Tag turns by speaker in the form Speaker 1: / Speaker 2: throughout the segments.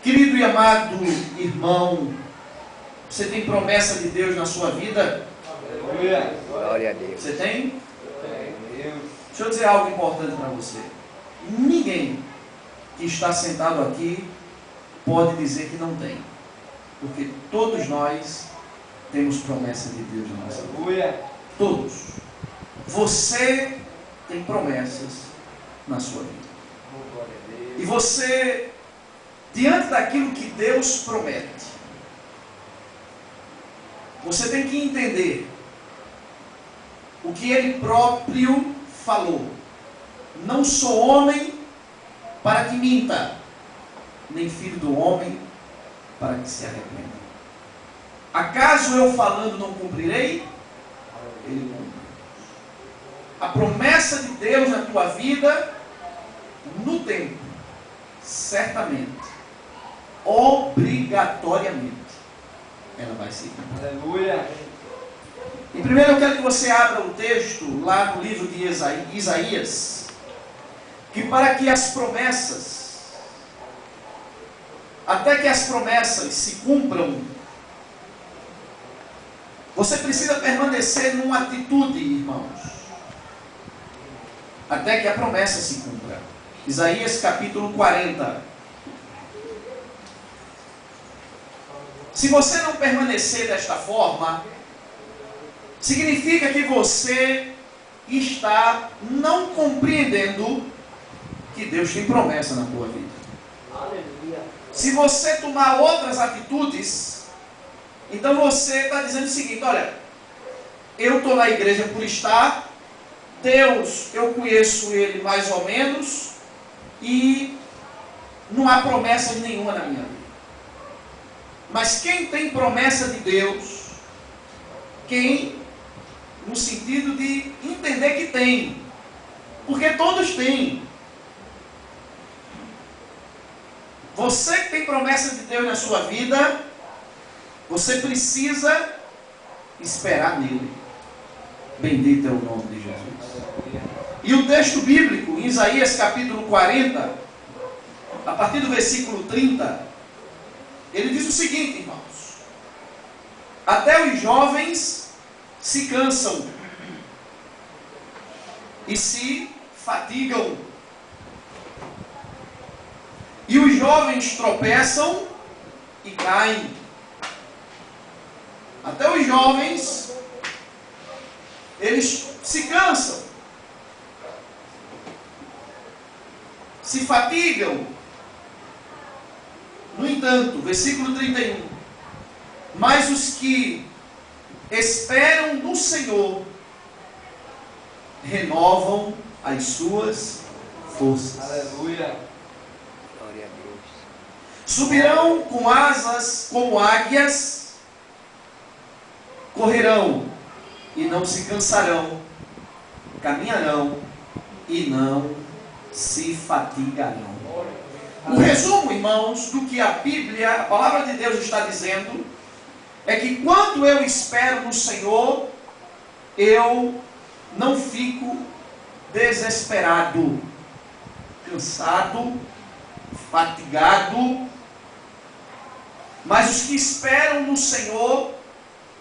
Speaker 1: Querido e amado irmão, você tem promessa de Deus na sua vida?
Speaker 2: Aleluia. Glória a Deus.
Speaker 1: Você tem?
Speaker 2: Deus.
Speaker 1: Deixa eu dizer algo importante para você. Ninguém que está sentado aqui pode dizer que não tem. Porque todos nós temos promessa de Deus na nossa vida.
Speaker 2: Aleluia.
Speaker 1: Todos. Você tem promessas na sua vida.
Speaker 2: Glória a Deus.
Speaker 1: E você, diante daquilo que Deus promete, você tem que entender o que Ele próprio falou. Não sou homem para que minta, nem filho do homem para que se arrependa. Acaso eu falando não cumprirei? Ele cumpre. A promessa de Deus na tua vida, no tempo, certamente, obrigatoriamente, ela vai se cumprir.
Speaker 2: Aleluia.
Speaker 1: E primeiro eu quero que você abra o texto lá no livro de Isaías, que para que as promessas, até que as promessas se cumpram, você precisa permanecer numa atitude, irmãos, até que a promessa se cumpra. Isaías capítulo 40. Se você não permanecer desta forma, significa que você está não compreendendo que Deus tem promessa na tua vida.
Speaker 2: Aleluia.
Speaker 1: Se você tomar outras atitudes, então você está dizendo o seguinte: olha, eu estou na igreja por estar, Deus, eu conheço Ele mais ou menos, e não há promessa nenhuma na minha vida. Mas quem tem promessa de Deus, quem, no sentido de entender que tem, porque todos têm. Você que tem promessa de Deus na sua vida, você precisa esperar nele. Bendito é o nome de Jesus. E o texto bíblico, em Isaías capítulo 40, a partir do versículo 30, ele diz o seguinte, irmãos: até os jovens se cansam e se fatigam, e os jovens tropeçam e caem. Até os jovens, eles se cansam, se fatigam. No entanto, versículo 31, mas os que esperam no Senhor renovam as suas forças.
Speaker 2: Aleluia. Glória a Deus.
Speaker 1: Subirão com asas como águias, correrão e não se cansarão, caminharão e não se fatigarão. O resumo, irmãos, do que a Bíblia, a palavra de Deus está dizendo, é que quando eu espero no Senhor, eu não fico desesperado, cansado, fatigado. Mas os que esperam no Senhor,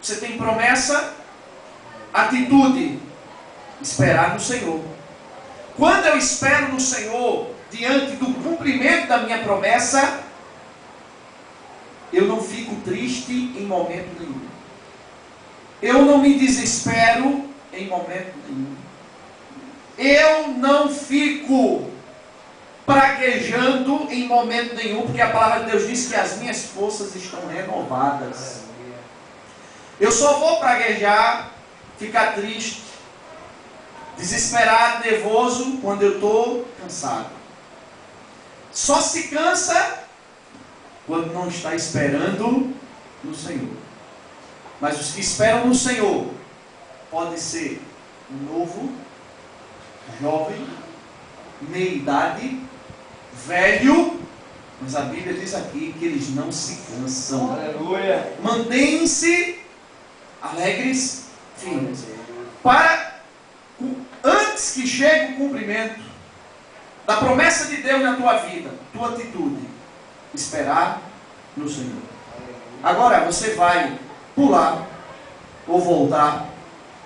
Speaker 1: você tem promessa, atitude, esperar no Senhor. Quando eu espero no Senhor, diante do cumprimento da minha promessa, eu não fico triste em momento nenhum. Eu não me desespero em momento nenhum. Eu não fico praguejando em momento nenhum, porque a palavra de Deus diz que as minhas forças estão renovadas. Eu só vou praguejar, ficar triste, desesperado, nervoso, quando eu estou cansado. Só se cansa quando não está esperando no Senhor. Mas os que esperam no Senhor, pode ser novo, jovem, meia-idade, velho, mas a Bíblia diz aqui que eles não se cansam.
Speaker 2: Aleluia.
Speaker 1: Mantêm-se alegres, firmes. Antes que chegue o cumprimento da promessa de Deus na tua vida, tua atitude esperar no Senhor. Agora você vai pular ou voltar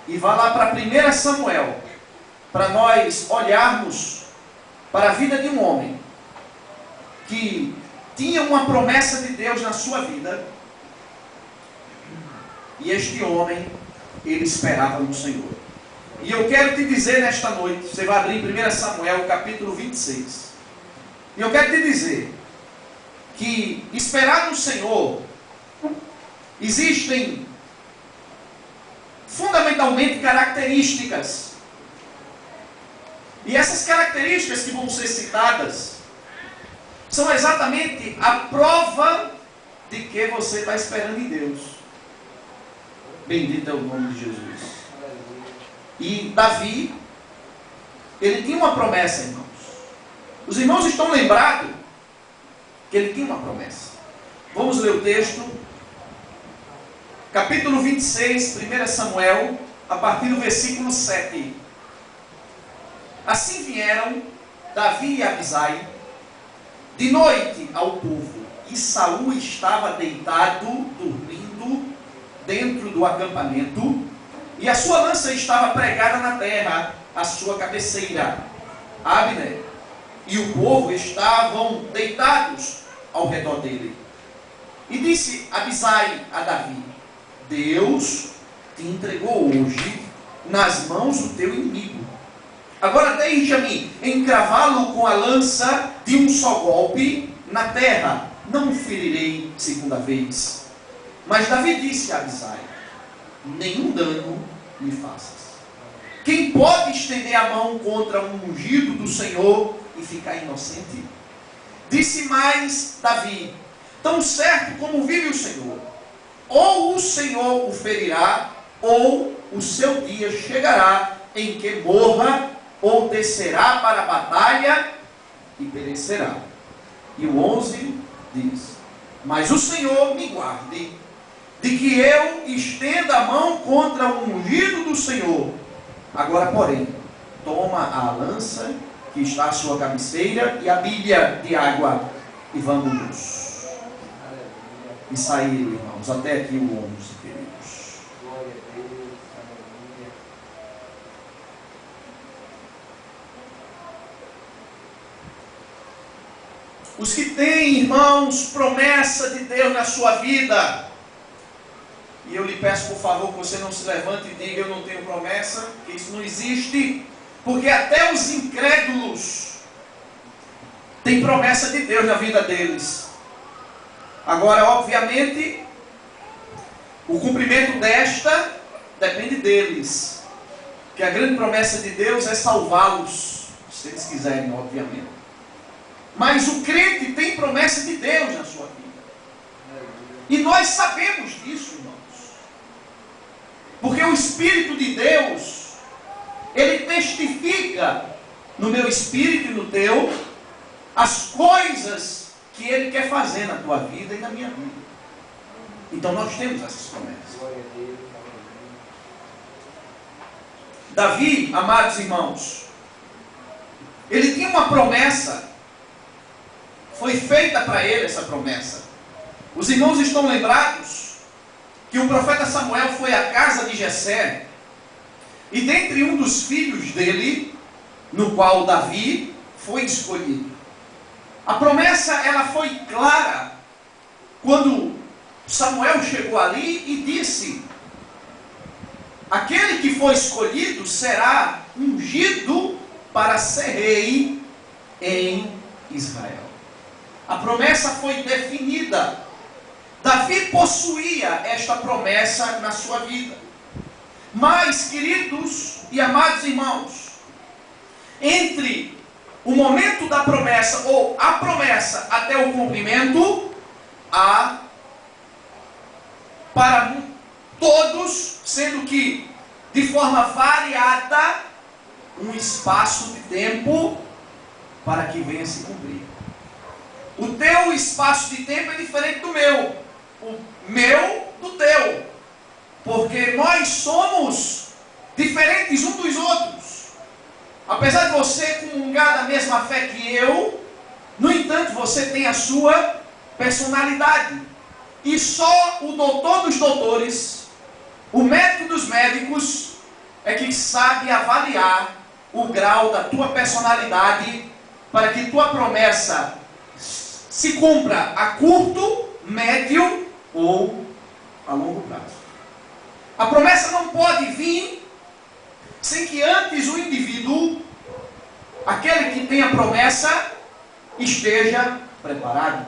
Speaker 1: e vai lá para 1 Samuel, para nós olharmos para a vida de um homem que tinha uma promessa de Deus na sua vida, e este homem, ele esperava no Senhor. E eu quero te dizer nesta noite, você vai abrir em 1 Samuel capítulo 26, e eu quero te dizer que esperar no Senhor, existem fundamentalmente características, e essas características que vão ser citadas são exatamente a prova de que você está esperando em Deus. Bendito é o nome de Jesus. E Davi, ele tinha uma promessa, irmãos. Os irmãos estão lembrados que ele tinha uma promessa. Vamos ler o texto. Capítulo 26, 1 Samuel, a partir do versículo 7. Assim vieram Davi e Abisai de noite ao povo, e Saul estava deitado, dormindo, dentro do acampamento, e a sua lança estava pregada na terra, à sua cabeceira, Abner, e o povo estavam deitados ao redor dele. E disse Abisai a Davi: Deus te entregou hoje nas mãos do teu inimigo. Agora deixa-me encravá-lo com a lança de um só golpe na terra, não o ferirei segunda vez. Mas Davi disse a Abisai: nenhum dano me faças. Quem pode estender a mão contra um ungido do Senhor e ficar inocente? Disse mais Davi: tão certo como vive o Senhor, ou o Senhor o ferirá, ou o seu dia chegará em que morra, ou descerá para a batalha e perecerá. E o 11 diz: mas o Senhor me guarde de que eu estenda a mão contra o ungido do Senhor. Agora, porém, toma a lança que está à sua cabeceira e a bilha de água, e vamos. E saíram, irmãos, até aqui o 11, queridos.
Speaker 2: Glória a Deus, aleluia.
Speaker 1: Os que têm, irmãos, promessa de Deus na sua vida, e eu lhe peço por favor que você não se levante e diga: eu não tenho promessa, que isso não existe, porque até os incrédulos têm promessa de Deus na vida deles. Agora, obviamente, o cumprimento desta depende deles, que a grande promessa de Deus é salvá-los, se eles quiserem, obviamente. Mas o crente tem promessa de Deus na sua vida, e nós sabemos disso, irmãos, porque o Espírito de Deus, ele testifica no meu espírito e no teu as coisas que ele quer fazer na tua vida e na minha vida. Então nós temos essas promessas.
Speaker 2: Glória a Deus, aleluia.
Speaker 1: Davi, amados irmãos, ele tinha uma promessa, foi feita para ele essa promessa. Os irmãos estão lembrados que o profeta Samuel foi à casa de Jessé, e dentre um dos filhos dele, no qual Davi foi escolhido. A promessa, ela foi clara quando Samuel chegou ali e disse: aquele que foi escolhido será ungido para ser rei em Israel. A promessa foi definida. Davi possuía esta promessa na sua vida. Mas, queridos e amados irmãos, entre o momento da promessa, ou a promessa, até o cumprimento, há para todos, sendo que de forma variada, um espaço de tempo para que venha se cumprir. O teu espaço de tempo é diferente do meu, o meu do teu, porque nós somos diferentes um dos outros. Apesar de você comungar da mesma fé que eu, no entanto, você tem a sua personalidade. E só o doutor dos doutores, o médico dos médicos, é que sabe avaliar o grau da tua personalidade para que tua promessa se cumpra a curto, médio ou a longo prazo. A promessa não pode vir sem que antes o indivíduo, aquele que tem a promessa, esteja preparado.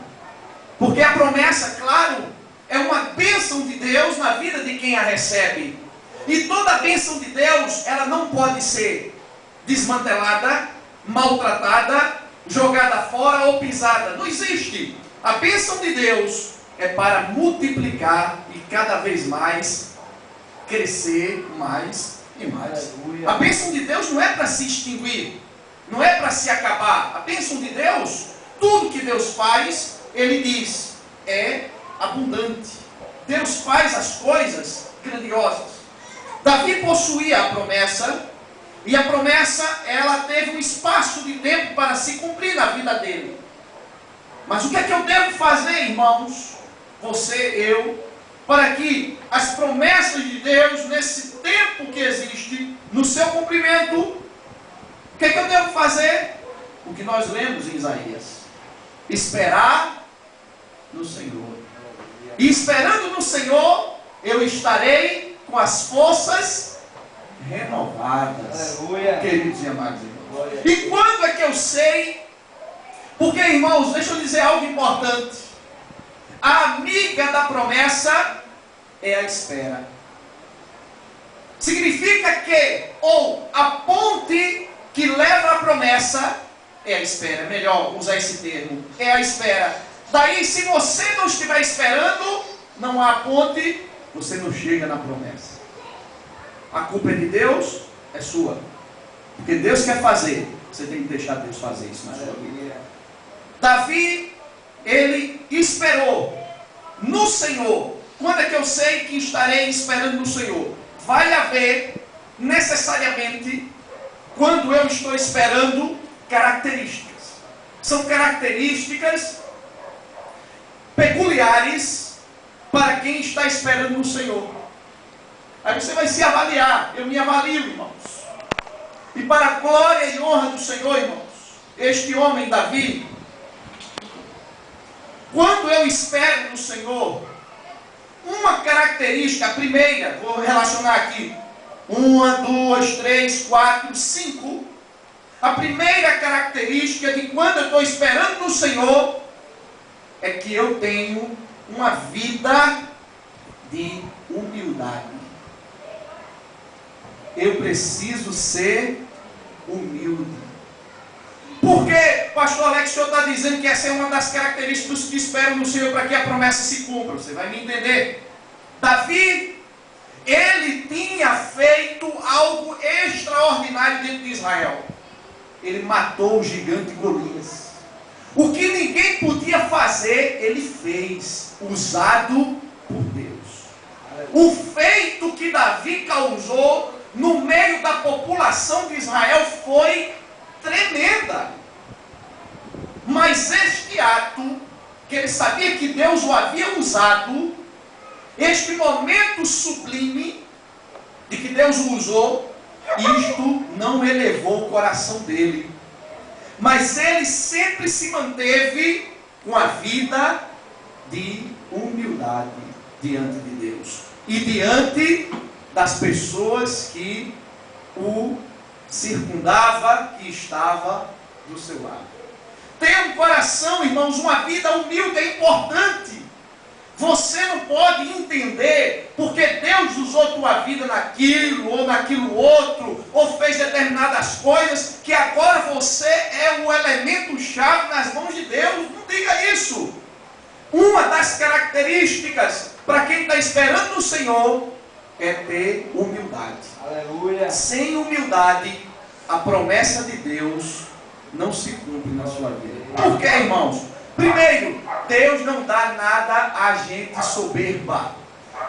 Speaker 1: Porque a promessa, claro, é uma bênção de Deus na vida de quem a recebe. E toda a bênção de Deus, ela não pode ser desmantelada, maltratada, jogada fora ou pisada. Não existe. A bênção de Deus é para multiplicar e cada vez mais crescer mais e mais.
Speaker 2: Aleluia.
Speaker 1: A bênção de Deus não é para se extinguir, não é para se acabar. A bênção de Deus, tudo que Deus faz, Ele diz, é abundante. Deus faz as coisas grandiosas. Davi possuía a promessa, e a promessa, ela teve um espaço de tempo para se cumprir na vida dele. Mas o que é que eu devo fazer, irmãos, você, eu, para que as promessas de Deus, nesse tempo que existe, no seu cumprimento, o que é que eu devo fazer? O que nós lemos em Isaías: esperar no Senhor. E esperando no Senhor, eu estarei com as forças renovadas.
Speaker 2: Aleluia.
Speaker 1: Queridos e amados irmãos.
Speaker 2: Glória.
Speaker 1: E quando é que eu sei? Porque, irmãos, deixa eu dizer algo importante. A amiga da promessa é a espera. Significa que, ou a ponte que leva à promessa é a espera. É melhor usar esse termo. É a espera. Daí, se você não estiver esperando, não há ponte, você não chega na promessa. A culpa é de Deus, é sua. Porque Deus quer fazer, você tem que deixar Deus fazer isso na sua vida. Davi, ele esperou no Senhor. Quando é que eu sei que estarei esperando no Senhor? Vai haver, necessariamente, quando eu estou esperando, características. São características peculiares para quem está esperando no Senhor. Aí você vai se avaliar. Eu me avalio, irmãos. E para a glória e honra do Senhor, irmãos, este homem, Davi, quando eu espero no Senhor, uma característica, a primeira, vou relacionar aqui, 1, 2, 3, 4, 5. A primeira característica de quando eu estou esperando no Senhor é que eu tenho uma vida de humildade. Eu preciso ser humilde. Porque, pastor Alex, o senhor está dizendo que essa é uma das características que esperam no Senhor para que a promessa se cumpra. Você vai me entender. Davi, ele tinha feito algo extraordinário dentro de Israel. Ele matou o gigante Golias. O que ninguém podia fazer, ele fez, usado por Deus. O feito que Davi causou no meio da população de Israel foi tremenda. Mas este ato, que ele sabia que Deus o havia usado, este momento sublime de que Deus o usou, isto não elevou o coração dele. Mas ele sempre se manteve com a vida de humildade diante de Deus. E diante das pessoas que o circundava, que estava do seu lado. Ter um coração, irmãos, uma vida humilde é importante. Você não pode entender porque Deus usou tua vida naquilo ou naquilo outro, ou fez determinadas coisas, que agora você é o elemento chave nas mãos de Deus. Não diga isso. Uma das características para quem está esperando no Senhor é ter humildade.
Speaker 2: Aleluia.
Speaker 1: Sem humildade, a promessa de Deus não se cumpre na sua vida. Por quê, irmãos? Primeiro, Deus não dá nada a gente soberba.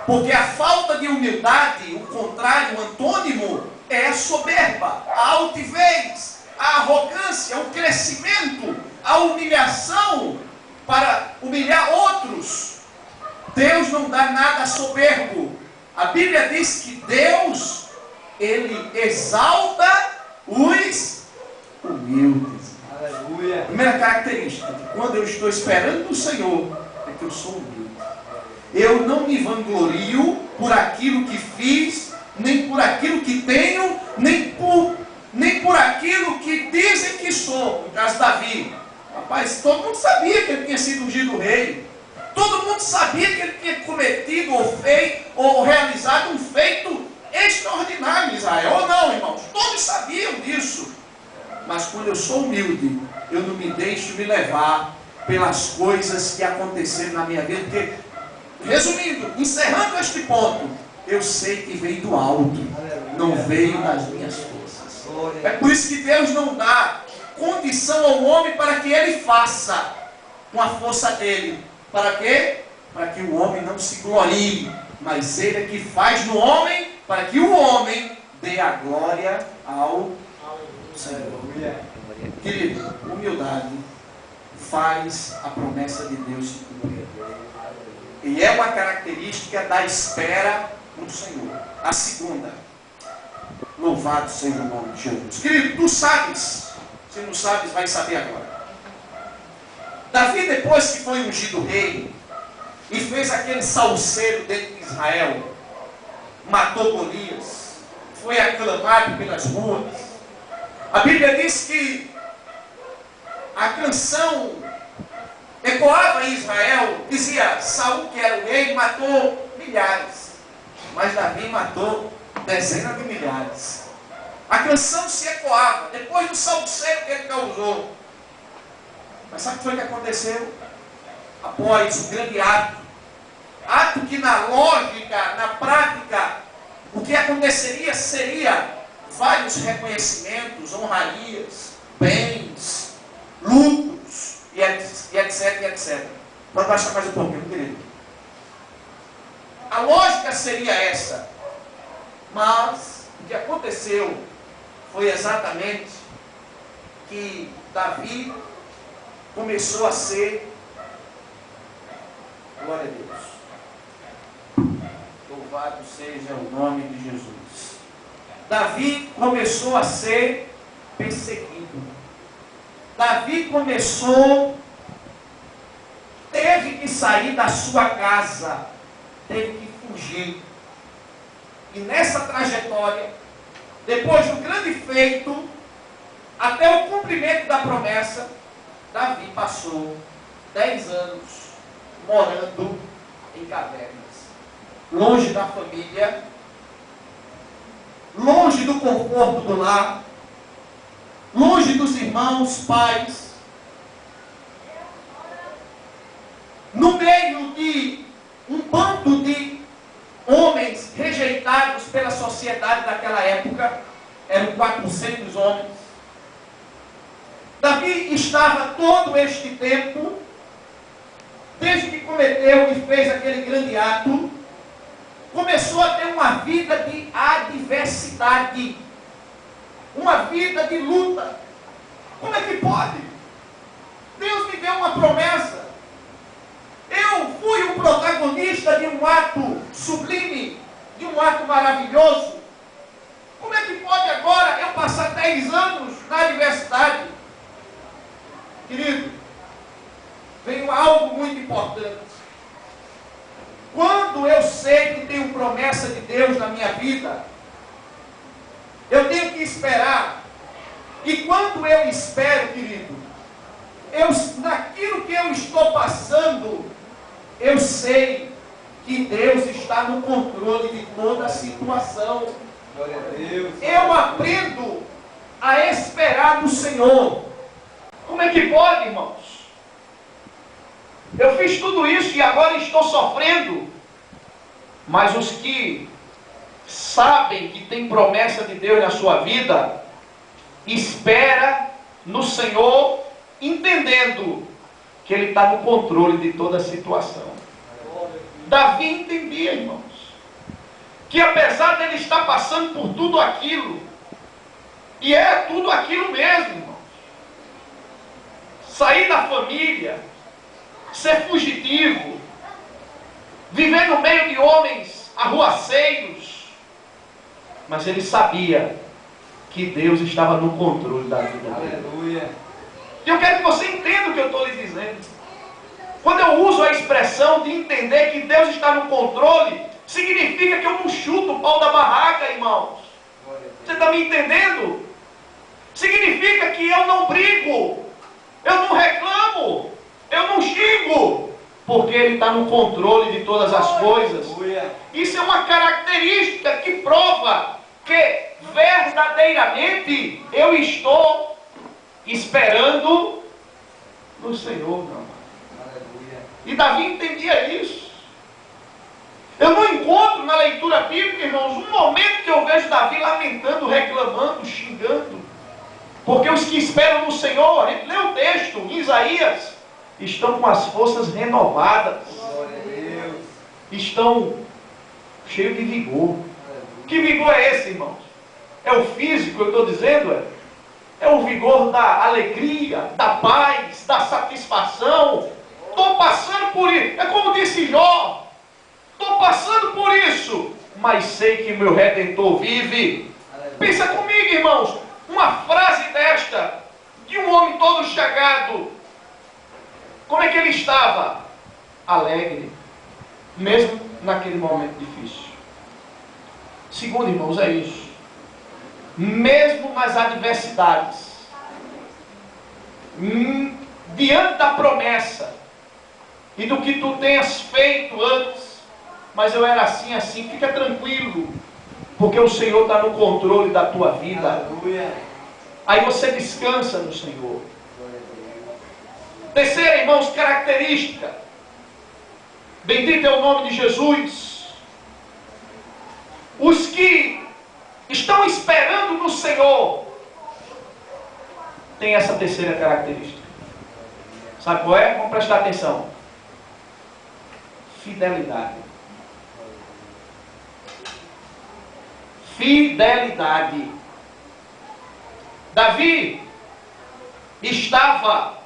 Speaker 1: Porque a falta de humildade, o contrário, o antônimo, é a soberba, a altivez, a arrogância, o crescimento, a humilhação para humilhar não dá nada soberbo. A Bíblia diz que Deus, Ele exalta os humildes.
Speaker 2: Aleluia.
Speaker 1: Primeira característica, quando eu estou esperando do Senhor, é que eu sou humilde. Eu não me vanglorio por aquilo que fiz, nem por aquilo que tenho, nem por aquilo que dizem que sou. No caso de Davi, rapaz, todo mundo sabia que ele tinha sido ungido rei. Todo mundo sabia que ele tinha cometido ou realizado um feito extraordinário em Israel. Ou não, irmãos? Todos sabiam disso. Mas quando eu sou humilde, eu não me deixo me levar pelas coisas que aconteceram na minha vida. Porque, resumindo, encerrando este ponto, eu sei que veio do alto, não veio das minhas forças. É por isso que Deus não dá condição ao homem para que ele faça com a força dele. Para quê? Para que o homem não se glorie, mas ele é que faz no homem, para que o homem dê a glória ao Senhor. Querido, humildade faz a promessa de Deus se cumprir. E é uma característica da espera no Senhor. A segunda, louvado seja o nome de Jesus. Querido, tu sabes, se não sabes, vai saber agora. Davi, depois que foi ungido rei e fez aquele salseiro dentro de Israel, matou Golias, foi aclamado pelas ruas. A Bíblia diz que a canção ecoava em Israel, dizia: Saul, que era o rei, matou milhares, mas Davi matou dezenas de milhares. A canção se ecoava depois do salseiro que ele causou. Mas sabe o que foi que aconteceu? Após o grande ato que na lógica, na prática, o que aconteceria seria vários reconhecimentos, honrarias, bens, lucros, e etc, e etc. Pode baixar mais um pouquinho, querido. A lógica seria essa, mas o que aconteceu foi exatamente que Davi começou a ser, glória a Deus, louvado seja o nome de Jesus. Davi começou a ser perseguido. Davi teve que sair da sua casa, teve que fugir. E nessa trajetória, depois do grande feito, até o cumprimento da promessa, Davi passou 10 anos morando em cavernas, longe da família, longe do conforto do lar, longe dos irmãos, pais, no meio de um bando de homens rejeitados pela sociedade daquela época. Eram 400 homens. Davi estava todo este tempo, desde que cometeu e fez aquele grande ato, começou a ter uma vida de adversidade, uma vida de luta. Como é que pode? Deus me deu uma promessa. Eu fui o protagonista de um ato sublime, de um ato maravilhoso. Como é que pode agora eu passar 10 anos na adversidade? Querido, veio algo muito importante. Quando eu sei que tenho promessa de Deus na minha vida, eu tenho que esperar. E quando eu espero, querido, naquilo que eu estou passando, eu sei que Deus está no controle de toda a situação.
Speaker 2: Glória a Deus.
Speaker 1: Eu aprendo a esperar no Senhor. Como é que pode, irmãos? Eu fiz tudo isso e agora estou sofrendo. Mas os que sabem que tem promessa de Deus na sua vida, espera no Senhor, entendendo que Ele está no controle de toda a situação. Davi entendia, irmãos, que apesar dele estar passando por tudo aquilo, e é tudo aquilo mesmo, irmãos, sair da família, ser fugitivo, viver no meio de homens arruaceiros, mas ele sabia que Deus estava no controle da vida dele.
Speaker 2: Aleluia.
Speaker 1: E eu quero que você entenda o que eu estou lhe dizendo. Quando eu uso a expressão de entender que Deus está no controle, significa que eu não chuto o pau da barraca, irmãos. Você está me entendendo? Significa que eu não brigo, eu não reclamo, eu não xingo, porque Ele está no controle de todas as coisas. Isso é uma característica que prova que verdadeiramente eu estou esperando no Senhor, não. E Davi entendia isso. Eu não encontro na leitura bíblica, irmãos, um momento que eu vejo Davi lamentando, reclamando, xingando. Porque os que esperam no Senhor, a gente lê o texto em Isaías, estão com as forças renovadas. Estão cheios de vigor. Que vigor é esse, irmãos? É o físico, eu estou dizendo? É o vigor da alegria, da paz, da satisfação. Estou passando por isso. É como disse Jó. Estou passando por isso, mas sei que meu Redentor vive. Pensa comigo, irmãos. Uma frase desta, de um homem todo chagado. Como é que ele estava? Alegre. Mesmo naquele momento difícil. Segundo, irmãos, é isso. Mesmo nas adversidades. Diante da promessa. E do que tu tenhas feito antes. Mas eu era assim, assim. Fica tranquilo. Porque o Senhor está no controle da tua vida.
Speaker 2: Aleluia.
Speaker 1: Aí você descansa no Senhor. Terceira, irmãos, característica. Bendito é o nome de Jesus. Os que estão esperando no Senhor têm essa terceira característica. Sabe qual é? Vamos prestar atenção. Fidelidade. Fidelidade. Davi estava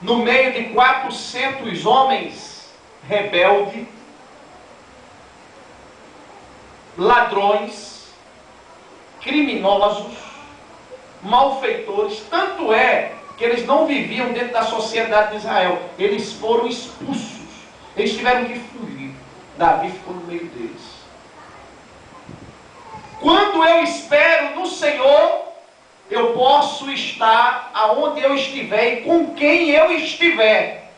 Speaker 1: no meio de 400 homens rebeldes, ladrões, criminosos, malfeitores. Tanto é que eles não viviam dentro da sociedade de Israel. Eles foram expulsos. Eles tiveram que fugir. Davi ficou no meio deles. Quando eu espero no Senhor, eu posso estar aonde eu estiver e com quem eu estiver.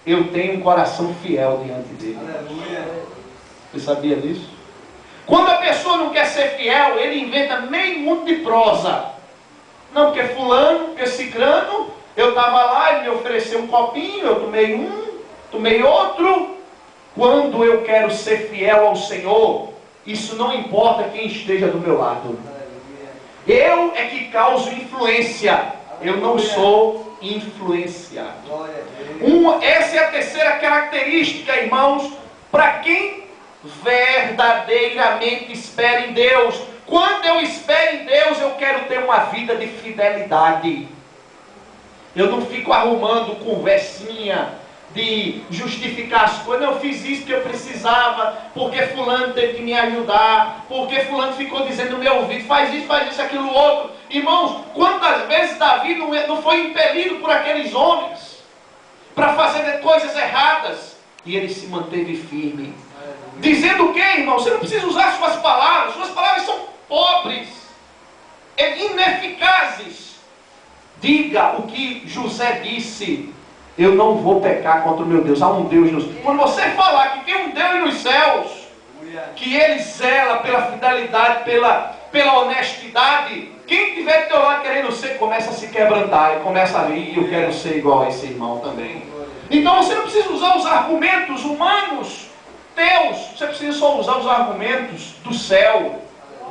Speaker 1: Eu tenho um coração fiel diante dele.
Speaker 2: Aleluia.
Speaker 1: Você sabia disso? Quando a pessoa não quer ser fiel, ele inventa meio mundo de prosa. Não, porque fulano, porque cicrano, eu estava lá, ele me ofereceu um copinho, eu tomei um, tomei outro. Quando eu quero ser fiel ao Senhor, isso não importa quem esteja do meu lado. Eu é que causo influência. Eu não sou influenciado. Essa é a terceira característica, irmãos, para quem verdadeiramente espera em Deus. Quando eu espero em Deus, eu quero ter uma vida de fidelidade. Eu não fico arrumando conversinha de justificar as coisas. Eu fiz isso que eu precisava, porque fulano teve que me ajudar, porque fulano ficou dizendo no meu ouvido, faz isso, aquilo outro. Irmãos, quantas vezes Davi não foi impelido por aqueles homens para fazer coisas erradas, e ele se manteve firme, dizendo o que, irmão? Você não precisa usar suas palavras são pobres, ineficazes. Diga o que José disse: eu não vou pecar contra o meu Deus. Há um Deus nos céus. Quando você falar que tem um Deus nos céus, que Ele zela pela fidelidade, pela honestidade, quem estiver do teu lado querendo ser, começa a se quebrantar e começa ali, eu quero ser igual a esse irmão também. Então você não precisa usar os argumentos humanos teus, você precisa só usar os argumentos do céu,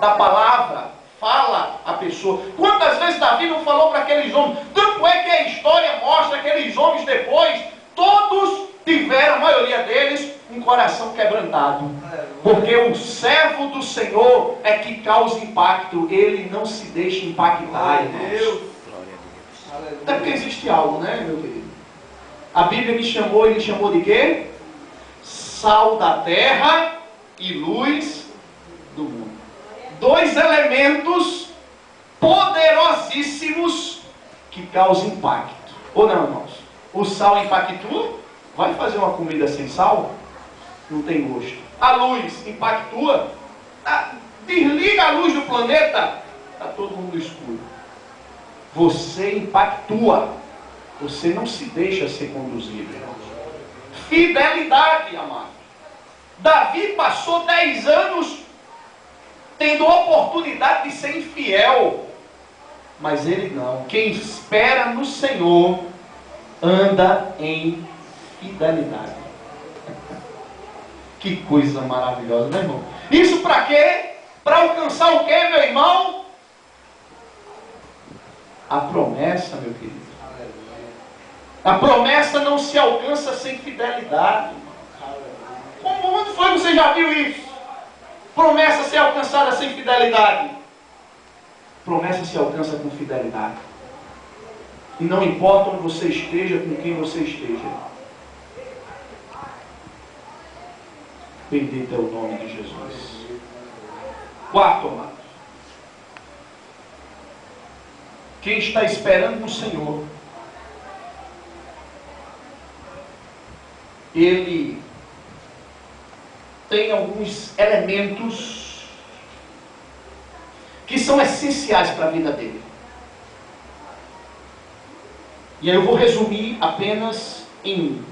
Speaker 1: da palavra. Fala a pessoa. Quantas vezes Davi não falou para aqueles homens? Tanto é que a história mostra que aqueles homens depois, todos tiveram, a maioria deles, um coração quebrantado. Porque o servo do Senhor é que causa impacto. Ele não se deixa impactar, irmãos. Até porque existe algo, né, meu querido? A Bíblia me chamou, ele chamou de quê? sal da terra e luz do mundo. Dois elementos poderosíssimos que causam impacto. Ou não, irmãos? O sal impactua? Vai fazer uma comida sem sal? Não tem gosto. A luz impactua? Desliga a luz do planeta, está todo mundo escuro. Você impactua. Você não se deixa ser conduzido, irmãos. Fidelidade, amado. Davi passou 10 anos tendo oportunidade de ser infiel, mas ele não. Quem espera no Senhor anda em fidelidade. Que coisa maravilhosa, né, irmão? Isso para quê? Para alcançar o quê, meu irmão? A promessa, meu querido. A promessa não se alcança sem fidelidade. Onde foi que você já viu isso? Promessa ser alcançada sem fidelidade. Promessa se alcança com fidelidade. E não importa onde você esteja, com quem você esteja. Bendito é o nome de Jesus. Quarto, amado. Quem está esperando no Senhor, ele tem alguns elementos que são essenciais para a vida dele. E aí eu vou resumir apenas em um.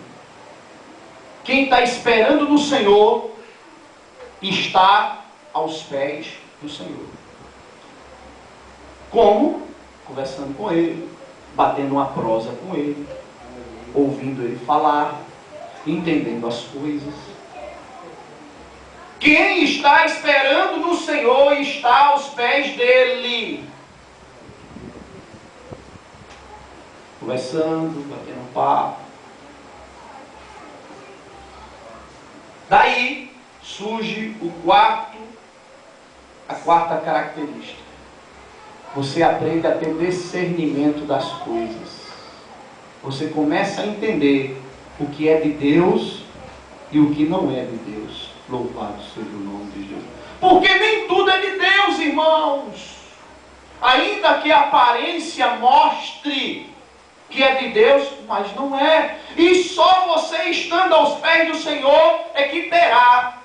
Speaker 1: Quem está esperando no Senhor está aos pés do Senhor. Como? Conversando com Ele, batendo uma prosa com Ele, ouvindo Ele falar, entendendo as coisas. Quem está esperando no Senhor está aos pés dEle. Conversando, batendo papo. Daí surge a quarta característica. Você aprende a ter discernimento das coisas. Você começa a entender o que é de Deus e o que não é de Deus. Louvado seja o nome de Jesus. Porque nem tudo é de Deus, irmãos. Ainda que a aparência mostre que é de Deus, mas não é. E só você estando aos pés do Senhor é que terá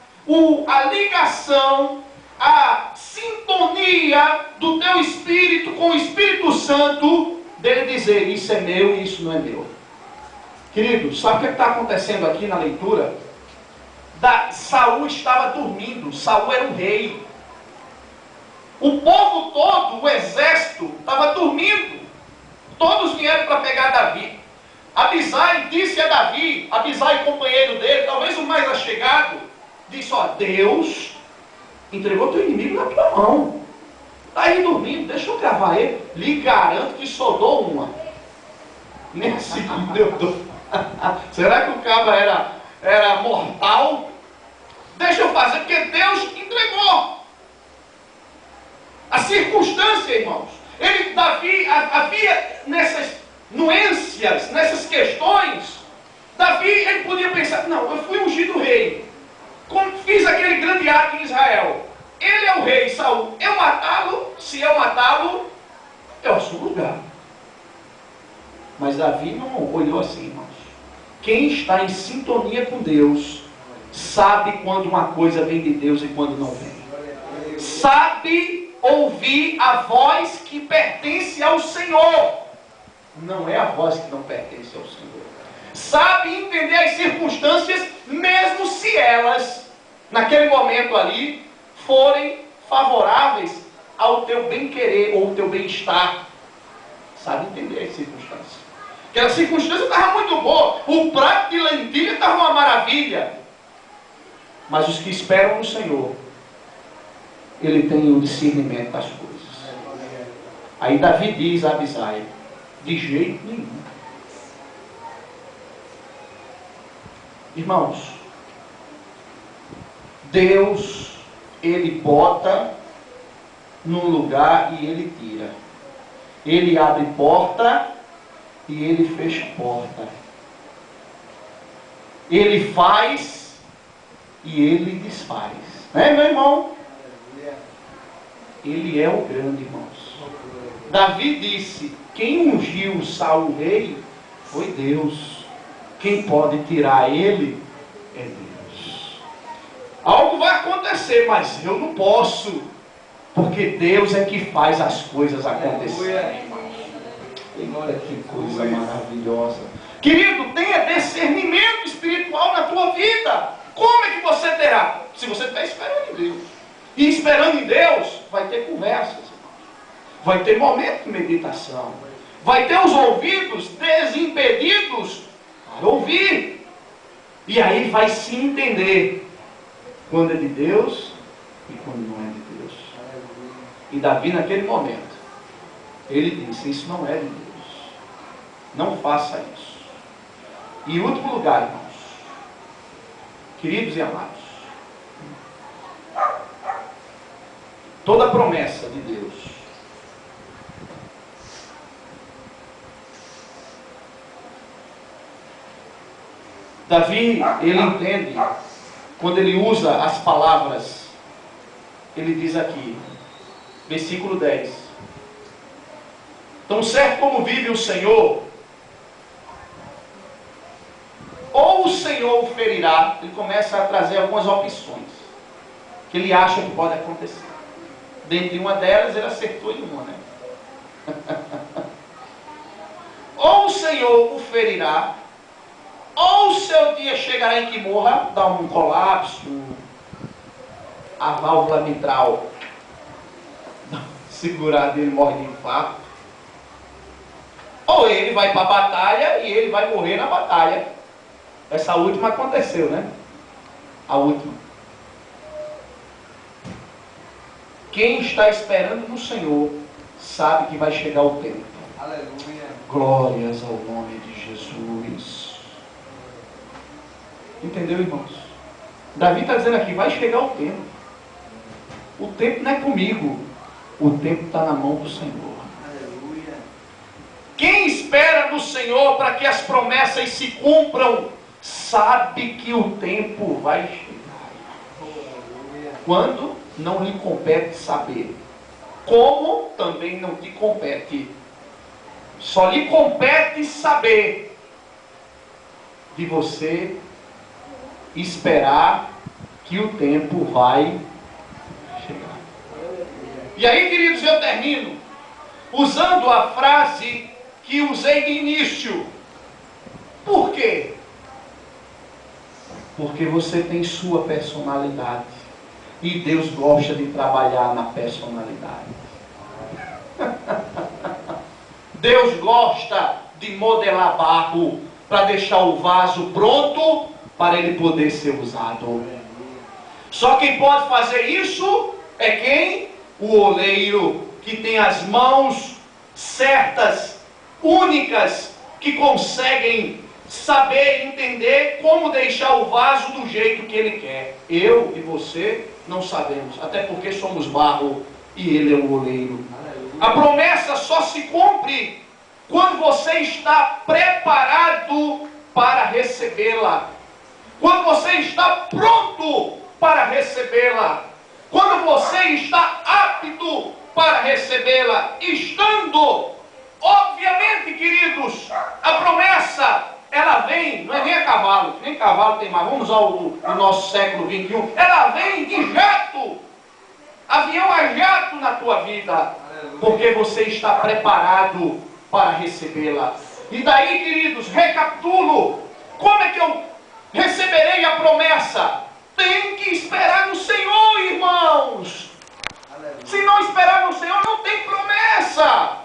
Speaker 1: a ligação, a sintonia do teu espírito com o Espírito Santo, dele dizer, isso é meu e isso não é meu. Querido, sabe o que está acontecendo aqui na leitura? Saul estava dormindo. Saul era um rei. O povo todo, o exército, estava dormindo. Todos vieram para pegar Davi. Abisai disse a Davi, Abisai, companheiro dele, talvez o mais achegado, disse, Deus entregou teu inimigo na tua mão. Está aí dormindo, deixa eu gravar ele. Lhe garanto que só dou uma. Nem assim eu dou. Será que o cabra era mortal? Deixa eu fazer, porque Deus entregou. A circunstância, irmãos. Davi, havia nessas nuências, nessas questões, Davi, ele podia pensar, não, eu fui ungido rei, fiz aquele grande ato em Israel, ele é o rei, Saul, se eu matá-lo, é o seu lugar. Mas Davi não olhou assim, irmãos. Quem está em sintonia com Deus, sabe quando uma coisa vem de Deus e quando não vem. Sabe ouvir a voz que pertence ao Senhor. Não é a voz que não pertence ao Senhor. Sabe entender as circunstâncias, mesmo se elas, naquele momento ali, forem favoráveis ao teu bem-querer ou ao teu bem-estar. Sabe entender as circunstâncias. Aquela circunstância estava muito boa. O prato de lentilha estava uma maravilha. Mas os que esperam no Senhor, ele tem o discernimento das coisas. Aí Davi diz a Abisai, de jeito nenhum. Irmãos, Deus, ele bota num lugar e ele tira. Ele abre porta e ele fecha porta. Ele faz
Speaker 3: e Ele desfaz. Né, meu irmão? Ele é o grande, irmãos. Davi disse: quem ungiu Saul rei foi Deus. Quem pode tirar ele é Deus. Algo vai acontecer, mas eu não posso, porque Deus é que faz as coisas acontecerem, irmãos. Olha que coisa maravilhosa. Querido, tenha discernimento espiritual na tua vida. Como é que você terá? Se você está esperando em Deus. E esperando em Deus, vai ter conversas, irmãos. Vai ter momento de meditação. Vai ter os ouvidos desimpedidos para ouvir. E aí vai se entender quando é de Deus e quando não é de Deus. E Davi, naquele momento, ele disse: isso não é de Deus. Não faça isso. E em último lugar, irmãos, queridos e amados, toda promessa de Deus Davi, ele entende, quando ele usa as palavras, ele diz aqui, versículo 10: tão certo como vive o Senhor, ou o Senhor o ferirá. Ele começa a trazer algumas opções que ele acha que pode acontecer. Dentre uma delas, ele acertou em uma, né? Ou o Senhor o ferirá, ou o seu dia chegará em que morra, dá um colapso, a válvula mitral segurada, ele morre de infarto. Ou ele vai para a batalha e ele vai morrer na batalha. Essa última aconteceu, né? A última. Quem está esperando no Senhor sabe que vai chegar o tempo.
Speaker 2: Aleluia.
Speaker 3: Glórias ao nome de Jesus. Entendeu, irmãos? Davi está dizendo aqui, vai chegar o tempo. O tempo não é comigo. O tempo está na mão do Senhor.
Speaker 2: Aleluia.
Speaker 3: Quem espera no Senhor para que as promessas se cumpram, sabe que o tempo vai chegar.
Speaker 2: Aleluia.
Speaker 3: Quando não lhe compete saber, como também não te compete. Só lhe compete saber de você esperar que o tempo vai chegar. E aí, queridos, eu termino usando a frase que usei de início. Por quê? Porque você tem sua personalidade. E Deus gosta de trabalhar na personalidade. Deus gosta de modelar barro para deixar o vaso pronto para ele poder ser usado. Só quem pode fazer isso é quem? O oleiro, que tem as mãos certas, únicas, que conseguem saber, entender como deixar o vaso do jeito que ele quer. Eu e você não sabemos, até porque somos barro e ele é o oleiro. A promessa só se cumpre quando você está preparado para recebê-la, quando você está pronto para recebê-la, quando você está apto para recebê-la, estando, obviamente, queridos, a promessa, ela vem, não é nem a cavalo, nem cavalo tem mais, vamos ao nosso século 21, ela vem de jato, avião a jato na tua vida, porque você está preparado para recebê-la. E daí, queridos, recapitulo, como é que eu receberei a promessa? Tem que esperar no Senhor, irmãos. Se não esperar no Senhor, não tem promessa.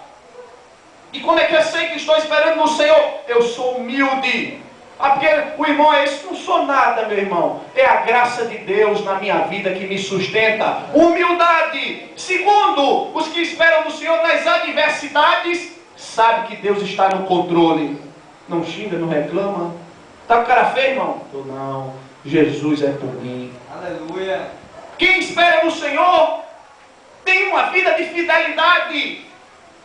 Speaker 3: E como é que eu sei que estou esperando no Senhor? Eu sou humilde. Porque o irmão é isso, não sou nada, meu irmão. É a graça de Deus na minha vida que me sustenta. Humildade. Segundo, os que esperam no Senhor nas adversidades, sabe que Deus está no controle. Não xinga, não reclama. Tá com cara feio, irmão? Não. Jesus é por mim.
Speaker 2: Aleluia.
Speaker 3: Quem espera no Senhor tem uma vida de fidelidade.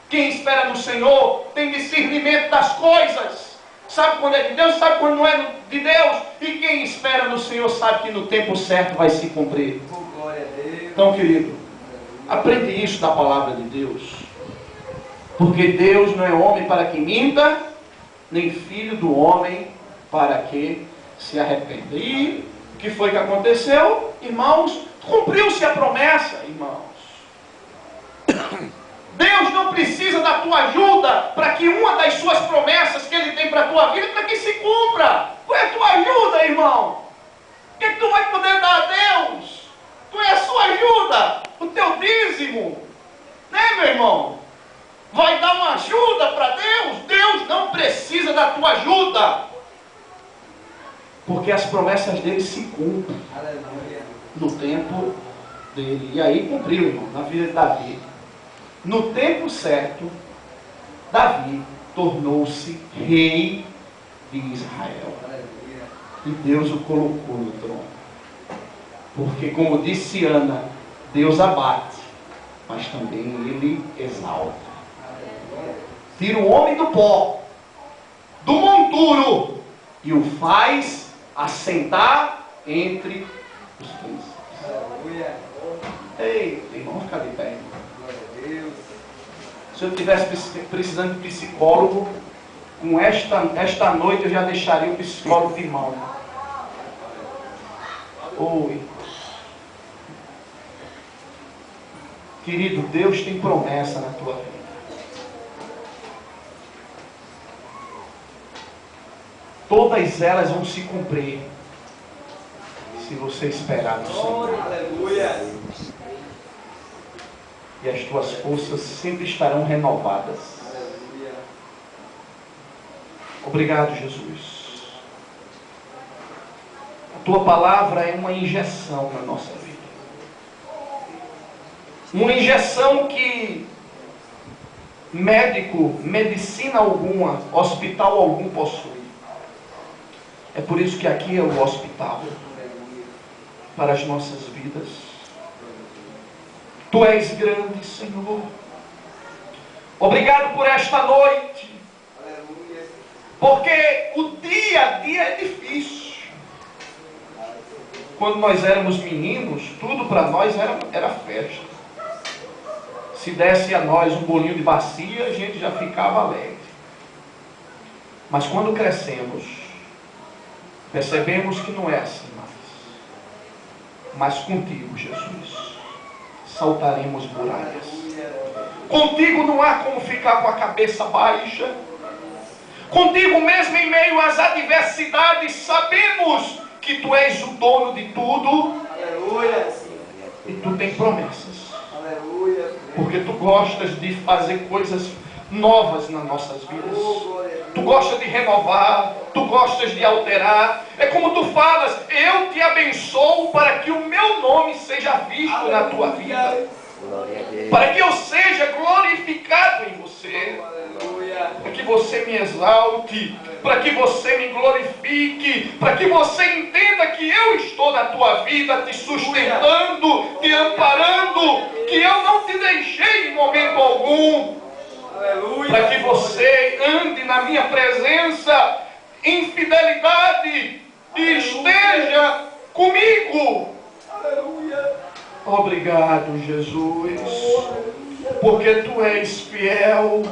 Speaker 3: Quem espera no Senhor tem discernimento das coisas. sabe quando é de Deus, sabe quando não é de Deus. E quem espera no Senhor sabe que no tempo certo vai se cumprir.
Speaker 2: Oh, glória a Deus.
Speaker 3: Então, querido, aprende isso da palavra de Deus. Porque Deus não é homem para que minta, nem filho do homem para que se arrependa. E o que foi que aconteceu, irmãos? Cumpriu-se a promessa, irmãos. Deus não precisa da tua ajuda para que uma das suas promessas que Ele tem para a tua vida, para que se cumpra. Qual é a tua ajuda, irmão? O que é que tu vai poder dar a Deus? Qual é a sua ajuda? O teu dízimo. Né, meu irmão? Vai dar uma ajuda para Deus? Deus não precisa da tua ajuda. Porque as promessas dele se cumprem.
Speaker 2: Aleluia.
Speaker 3: No tempo dele. E aí cumpriu, irmão, na vida de Davi. No tempo certo, Davi tornou-se rei de Israel.
Speaker 2: Aleluia.
Speaker 3: E Deus o colocou no trono. Porque, como disse Ana, Deus abate, mas também Ele exalta. Tira o homem do pó, do monturo, e o faz assentar entre os príncipes.
Speaker 2: Aleluia.
Speaker 3: Ei, irmão, vamos ficar de pé.
Speaker 2: Glória a Deus.
Speaker 3: Se eu estivesse precisando de psicólogo, com esta noite eu já deixaria o psicólogo de mão. Oi. Querido, Deus tem promessa na tua vida. Todas elas vão se cumprir se você esperar no Senhor.
Speaker 2: Aleluia.
Speaker 3: E as tuas forças sempre estarão renovadas.
Speaker 2: Aleluia.
Speaker 3: Obrigado, Jesus. A tua palavra é uma injeção na nossa vida. Uma injeção que médico, medicina alguma, hospital algum possui. É por isso que aqui é o hospital para as nossas vidas. Tu és grande, Senhor. Obrigado por esta noite.
Speaker 2: Aleluia.
Speaker 3: Porque o dia a dia é difícil. Quando nós éramos meninos, tudo para nós era festa. Se desse a nós um bolinho de bacia, a gente já ficava alegre. Mas quando crescemos, percebemos que não é assim mais. Mas contigo, Jesus, saltaremos muralhas. Contigo não há como ficar com a cabeça baixa. Contigo mesmo em meio às adversidades, sabemos que Tu és o dono de tudo.
Speaker 2: Aleluia.
Speaker 3: E Tu tem promessas.
Speaker 2: Aleluia.
Speaker 3: Porque Tu gostas de fazer coisas novas nas nossas vidas. Tu gostas de renovar, Tu gostas de alterar. É como Tu falas, eu te abençoo para que o meu nome seja visto na tua vida. Para que eu seja glorificado em você. Para que você me exalte, para que você me glorifique, para que você entenda que eu estou na tua vida, te sustentando, te amparando, que eu não te deixei em momento algum. Para que você ande na minha presença em fidelidade e esteja comigo. Obrigado, Jesus, porque Tu és fiel.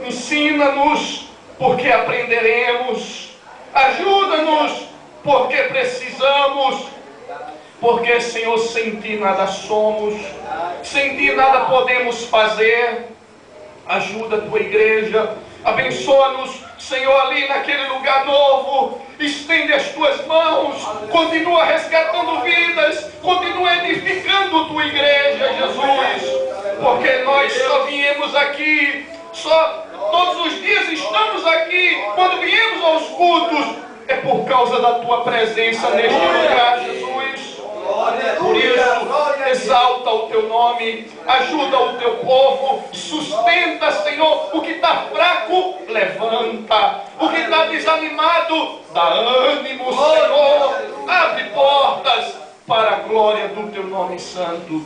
Speaker 3: Ensina-nos, porque aprenderemos. Ajuda-nos, porque precisamos. Porque, Senhor, sem Ti nada somos, sem Ti nada podemos fazer. Ajuda a Tua igreja, abençoa-nos, Senhor, ali naquele lugar novo. Estende as Tuas mãos, continua resgatando vidas, continua edificando Tua igreja, Jesus. Porque nós só viemos aqui, só todos os dias estamos aqui, quando viemos aos cultos, é por causa da Tua presença neste lugar, Jesus. Por isso, exalta o Teu nome, ajuda o Teu povo, sustenta, Senhor, o que está fraco, levanta, o que está desanimado, dá ânimo, Senhor, abre portas para a glória do Teu nome santo.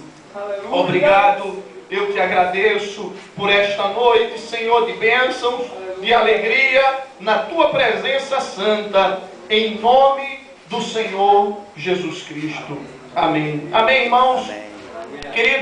Speaker 3: Obrigado, eu Te agradeço por esta noite, Senhor, de bênçãos. de alegria na tua presença santa, em nome do Senhor Jesus Cristo. Amém. Amém, irmãos.
Speaker 2: Amém.
Speaker 3: Queridos,